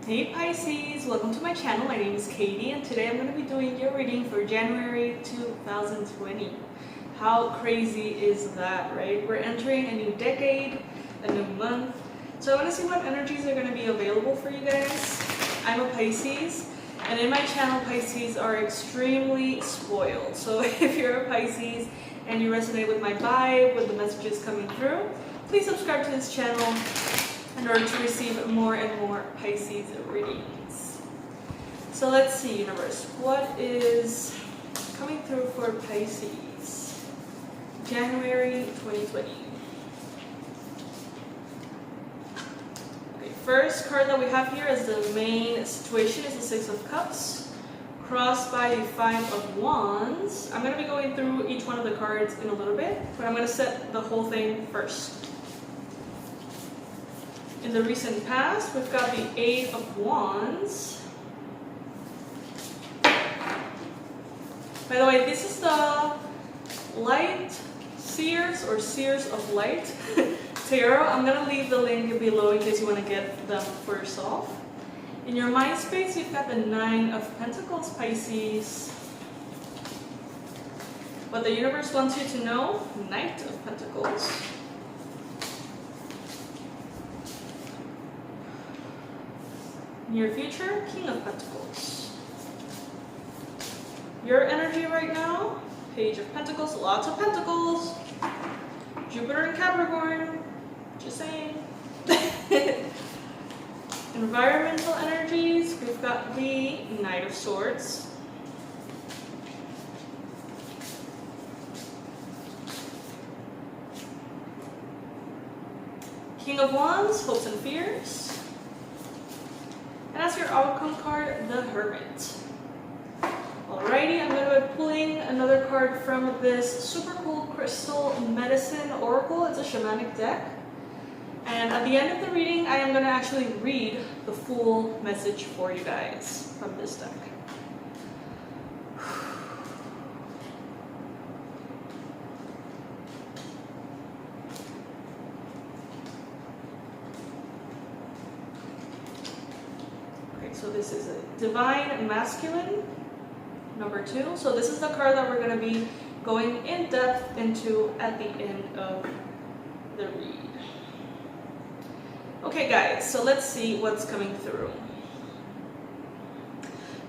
Hey Pisces, welcome to my channel. My name is Katie and today I'm going to be doing your reading for January 2020. How crazy is that, right? We're entering a new decade, a new month. So I want to see what energies are going to be available for you guys. I'm a Pisces and in my channel Pisces are extremely spoiled. So if you're a Pisces and you resonate with my vibe, with the messages coming through, please subscribe to this channel in order to receive more and more Pisces readings. So let's see, universe, what is coming through for Pisces? January 2020. Okay, first card that we have here is the main situation is the Six of Cups, crossed by the Five of Wands. I'm going to be going through each one of the cards in a little bit, but I'm going to set the whole thing first. In the recent past, we've got the Eight of Wands. By the way, this is the Light Seers or Seers of Light tarot. I'm going to leave the link below in case you want to get them for yourself. In your mind space, you've got the Nine of Pentacles, Pisces. What the universe wants you to know, Knight of Pentacles. Near future, King of Pentacles. Your energy right now, Page of Pentacles, lots of Pentacles. Jupiter in Capricorn, just saying. Environmental energies, we've got the Knight of Swords. King of Wands, hopes and fears. And as your outcome card, the Hermit. Alrighty, I'm going to be pulling another card from this super cool crystal medicine oracle. It's a shamanic deck. And at the end of the reading, I am going to actually read the full message for you guys from this deck. So this is a Divine Masculine, number 2. So this is the card that we're going to be going in depth into at the end of the read. Okay guys, so let's see what's coming through.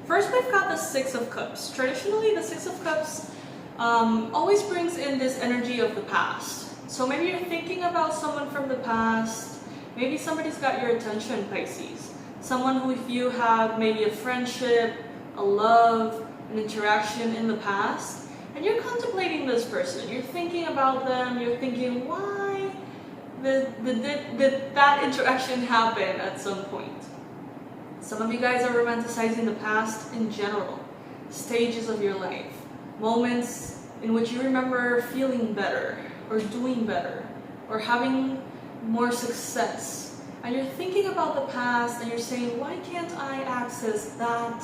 First we've got the Six of Cups. Traditionally the Six of Cups always brings in this energy of the past. So maybe you're thinking about someone from the past. Maybe somebody's got your attention, Pisces. Someone who, if you have maybe a friendship, a love, an interaction in the past, and you're contemplating this person, you're thinking about them, you're thinking, why did that interaction happen at some point? Some of you guys are romanticizing the past in general, stages of your life, moments in which you remember feeling better, or doing better, or having more success. And you're thinking about the past and you're saying, why can't I access that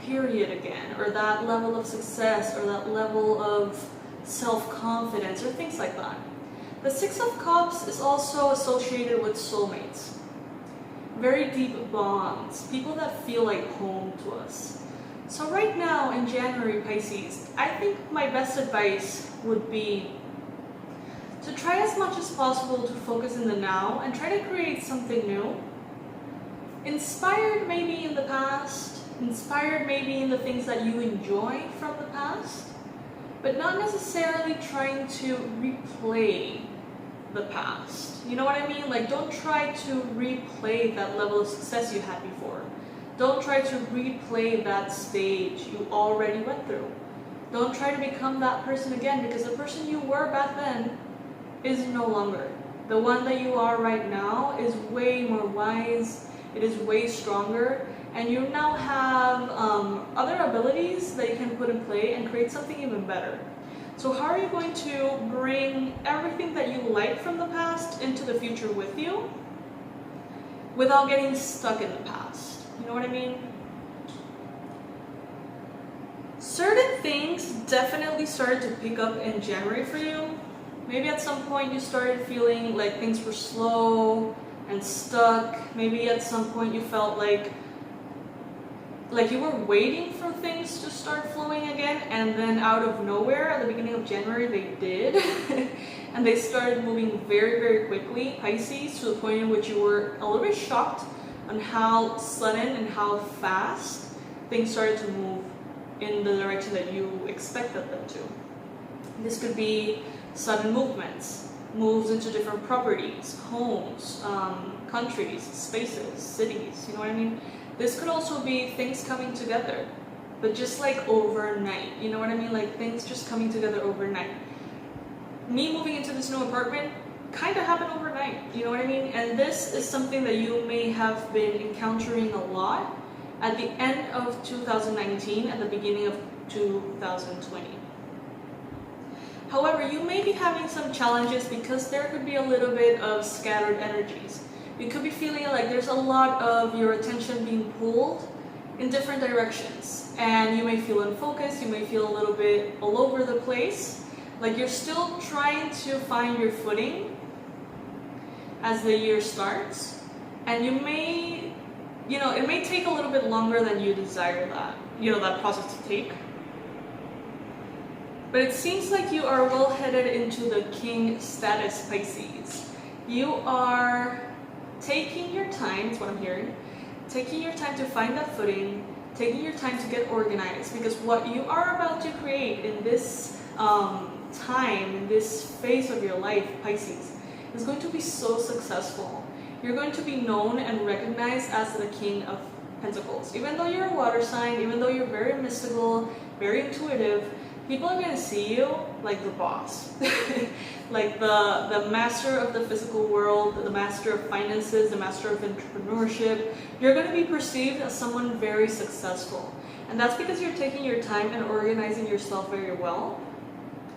period again, or that level of success, or that level of self-confidence, or things like that. The Six of Cups is also associated with soulmates. Very deep bonds, people that feel like home to us. So right now in January, Pisces, I think my best advice would be to try as much as possible to focus in the now and try to create something new. Inspired maybe in the past, inspired maybe in the things that you enjoy from the past, but not necessarily trying to replay the past. You know what I mean? Like, don't try to replay that level of success you had before. Don't try to replay that stage you already went through. Don't try to become that person again, because the person you were back then is no longer. The one that you are right now is way more wise, it is way stronger, and you now have other abilities that you can put in play and create something even better. So how are you going to bring everything that you like from the past into the future with you without getting stuck in the past? You know what I mean? Certain things definitely started to pick up in January for you. Maybe at some point you started feeling like things were slow, and stuck. Maybe at some point you felt like you were waiting for things to start flowing again, and then out of nowhere at the beginning of January they did. And they started moving very, very quickly, Pisces, to the point in which you were a little bit shocked on how sudden and how fast things started to move in the direction that you expected them to. This could be sudden movements, moves into different properties, homes, countries, spaces, cities, you know what I mean? This could also be things coming together, but just like overnight, you know what I mean? Like things just coming together overnight. Me moving into this new apartment kind of happened overnight, you know what I mean? And this is something that you may have been encountering a lot at the end of 2019, at the beginning of 2020. However, you may be having some challenges because there could be a little bit of scattered energies. You could be feeling like there's a lot of your attention being pulled in different directions, and you may feel unfocused, you may feel a little bit all over the place, like you're still trying to find your footing as the year starts, and you may, it may take a little bit longer than you desire that process to take. But it seems like you are well headed into the king status, Pisces. You are taking your time, is what I'm hearing, taking your time to find that footing, taking your time to get organized, because what you are about to create in this time, in this phase of your life, Pisces, is going to be so successful. You're going to be known and recognized as the King of Pentacles. Even though you're a water sign, even though you're very mystical, very intuitive, people are going to see you like the boss. Like the master of the physical world, the master of finances, the master of entrepreneurship. You're going to be perceived as someone very successful. And that's because you're taking your time and organizing yourself very well.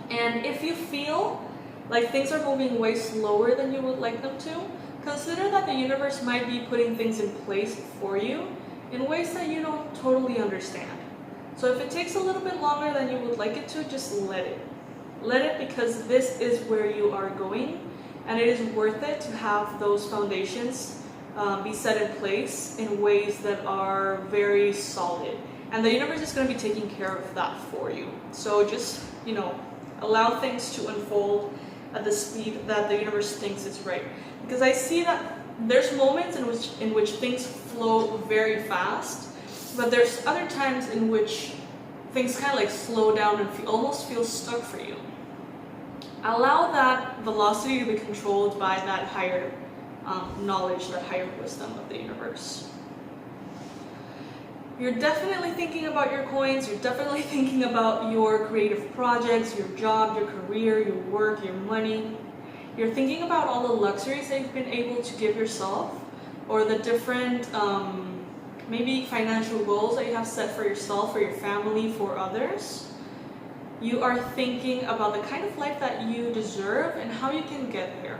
And if you feel like things are moving way slower than you would like them to, consider that the universe might be putting things in place for you in ways that you don't totally understand. So if it takes a little bit longer than you would like it to, just let it. Let it, because this is where you are going, and it is worth it to have those foundations be set in place in ways that are very solid. And the universe is going to be taking care of that for you. So just, allow things to unfold at the speed that the universe thinks is right. Because I see that there's moments in which things flow very fast, but there's other times in which things kind of like slow down and almost feel stuck for you. Allow that velocity to be controlled by that higher knowledge, that higher wisdom of the universe. You're definitely thinking about your coins, you're definitely thinking about your creative projects, your job, your career, your work, your money. You're thinking about all the luxuries that you've been able to give yourself, or the different maybe financial goals that you have set for yourself, for your family, for others. You are thinking about the kind of life that you deserve and how you can get there.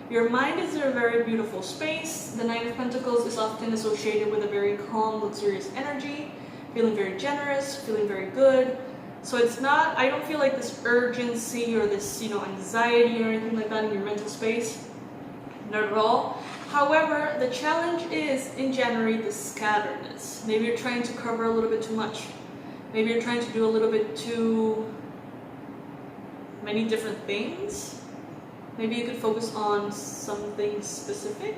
Your mind is in a very beautiful space. The Nine of Pentacles is often associated with a very calm, luxurious energy, feeling very generous, feeling very good. So it's not, I don't feel like this urgency or this, anxiety or anything like that in your mental space. Not at all. However, the challenge is in January the scatteredness. Maybe you're trying to cover a little bit too much. Maybe you're trying to do a little bit too many different things. Maybe you could focus on something specific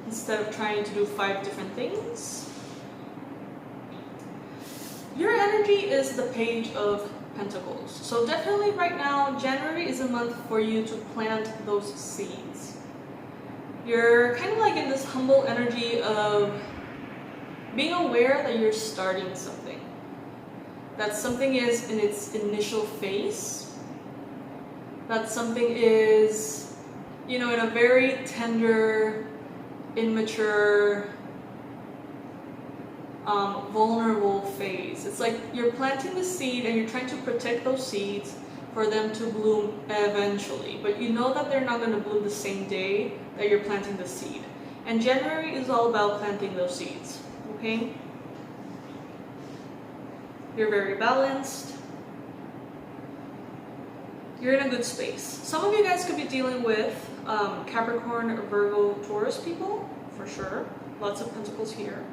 instead of trying to do 5 different things. Your energy is the Page of Pentacles. So definitely right now, January is a month for you to plant those seeds. You're kind of like in this humble energy of being aware that you're starting something. That something is in its initial phase. That something is, in a very tender, immature, vulnerable phase. It's like you're planting the seed and you're trying to protect those seeds for them to bloom eventually. But you know that they're not going to bloom the same day that you're planting the seed. And January is all about planting those seeds, okay? You're very balanced. you're in a good space. Some of you guys could be dealing with Capricorn, Virgo, Taurus people, for sure. Lots of pentacles here.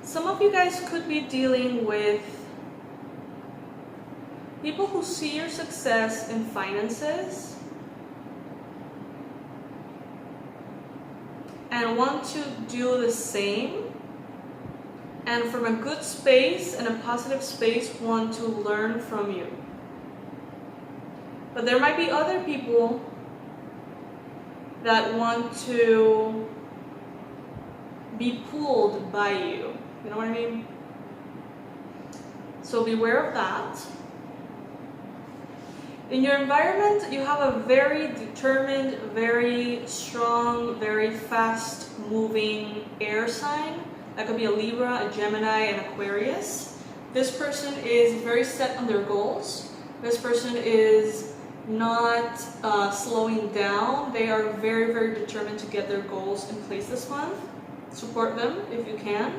Some of you guys could be dealing with people who see your success in finances and want to do the same, and from a good space and a positive space want to learn from you. But there might be other people that want to be pulled by you. You know what I mean? So beware of that. In your environment, you have a very determined, very strong, very fast-moving air sign. That could be a Libra, a Gemini, an Aquarius. This person is very set on their goals. This person is not slowing down. They are very, very determined to get their goals in place this month. Support them if you can,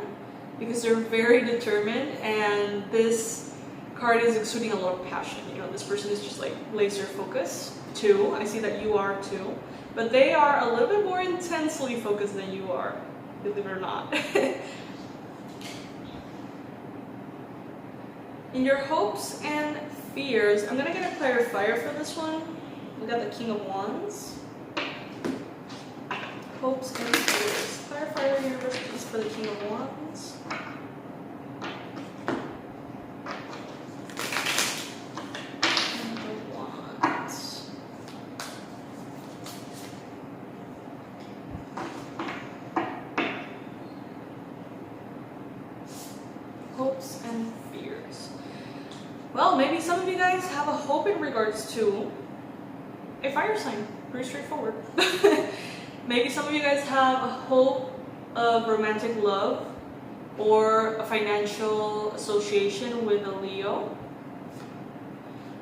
because they're very determined, and this card is exuding a lot of passion. You know, this person is just like laser focused too. I see that you are too, but they are a little bit more intensely focused than you are, believe it or not. In your hopes and fears, I'm gonna get a clarifier for this one. We got the King of Wands. Hopes and fears. Clarifier universe, please, for the King of Wands. Hopes and fears. Well, maybe some of you guys have a hope in regards to a fire sign. Pretty straightforward. Maybe some of you guys have a hope of romantic love or a financial association with a Leo,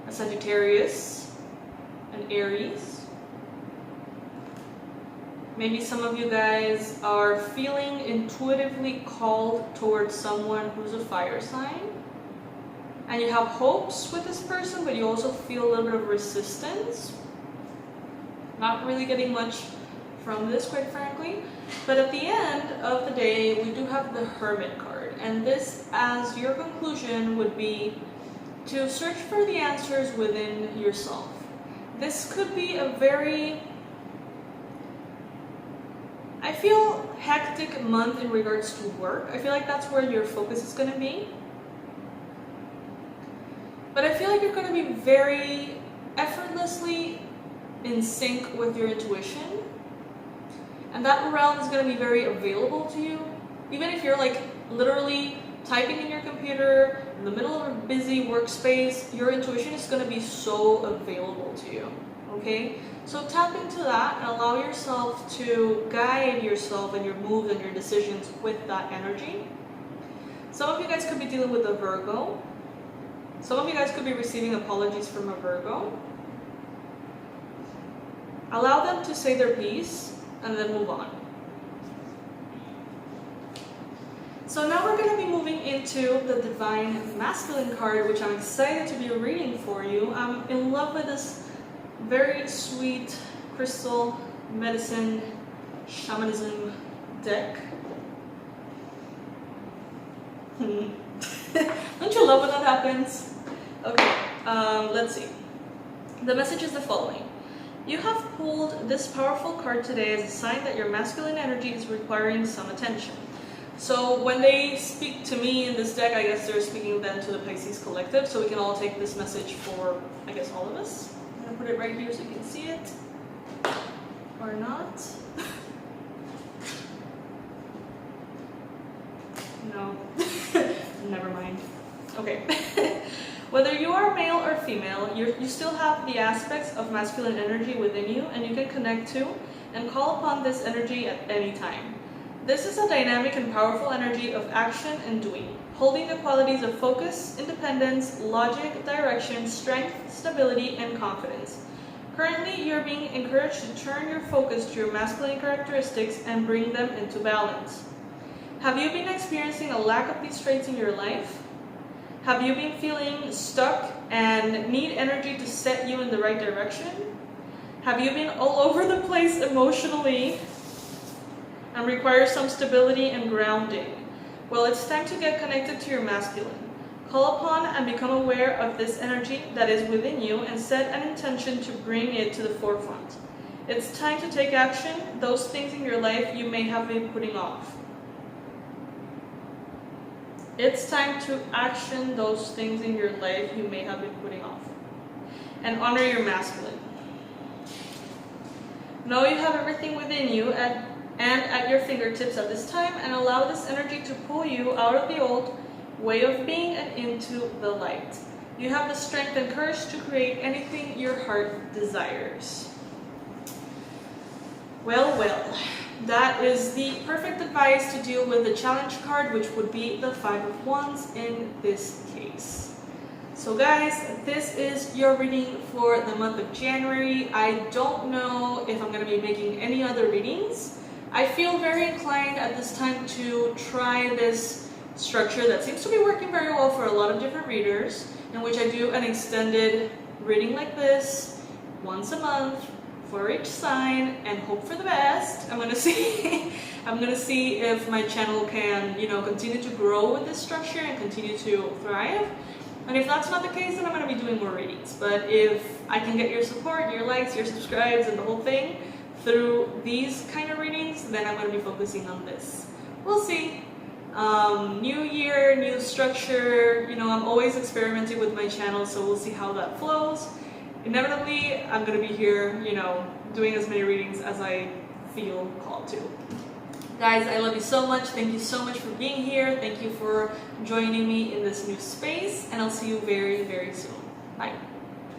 a Sagittarius, an Aries. Maybe some of you guys are feeling intuitively called towards someone who's a fire sign. And you have hopes with this person, but you also feel a little bit of resistance. Not really getting much from this, quite frankly. But at the end of the day, we do have the Hermit card. And this, as your conclusion, would be to search for the answers within yourself. This could be a very, I feel, hectic month in regards to work. I feel like that's where your focus is going to be. But I feel like you're going to be very effortlessly in sync with your intuition. And that realm is going to be very available to you. Even if you're like literally typing in your computer in the middle of a busy workspace, your intuition is going to be so available to you. Okay? So tap into that and allow yourself to guide yourself and your moves and your decisions with that energy. Some of you guys could be dealing with a Virgo. Some of you guys could be receiving apologies from a Virgo. Allow them to say their piece and then move on. So now we're going to be moving into the Divine Masculine card, which I'm excited to be reading for you. I'm in love with this very sweet crystal medicine shamanism deck. Don't you love when that happens? Okay, let's see. The message is the following. You have pulled this powerful card today as a sign that your masculine energy is requiring some attention. So when they speak to me in this deck, I guess they're speaking then to the Pisces collective, so we can all take this message for, I guess, all of us. I'm going to put it right here so you can see it. Or not. No. Never mind. Okay. Whether you are male or female, you still have the aspects of masculine energy within you, and you can connect to and call upon this energy at any time. This is a dynamic and powerful energy of action and doing, holding the qualities of focus, independence, logic, direction, strength, stability, and confidence. Currently, you're being encouraged to turn your focus to your masculine characteristics and bring them into balance. Have you been experiencing a lack of these traits in your life? Have you been feeling stuck and need energy to set you in the right direction? Have you been all over the place emotionally and require some stability and grounding? Well, it's time to get connected to your masculine. Call upon and become aware of this energy that is within you and set an intention to bring it to the forefront. It's time to take action, those things in your life you may have been putting off. It's time to action those things in your life you may have been putting off. And honor your masculine. Know you have everything within you and at your fingertips at this time, and allow this energy to pull you out of the old way of being and into the light. You have the strength and courage to create anything your heart desires. Well, that is the perfect advice to deal with the challenge card, which would be the 5 of Wands in this case. So guys, this is your reading for the month of January. I don't know if I'm going to be making any other readings. I feel very inclined at this time to try this structure that seems to be working very well for a lot of different readers, in which I do an extended reading like this once a month for each sign and hope for the best. I'm gonna see if my channel can, continue to grow with this structure and continue to thrive. And if that's not the case, then I'm gonna be doing more readings. But if I can get your support, your likes, your subscribes, and the whole thing through these kind of readings, then I'm gonna be focusing on this. We'll see. New year, new structure. I'm always experimenting with my channel, so we'll see how that flows. Inevitably, I'm going to be here, doing as many readings as I feel called to. Guys, I love you so much. Thank you so much for being here. Thank you for joining me in this new space, and I'll see you very, very soon. Bye.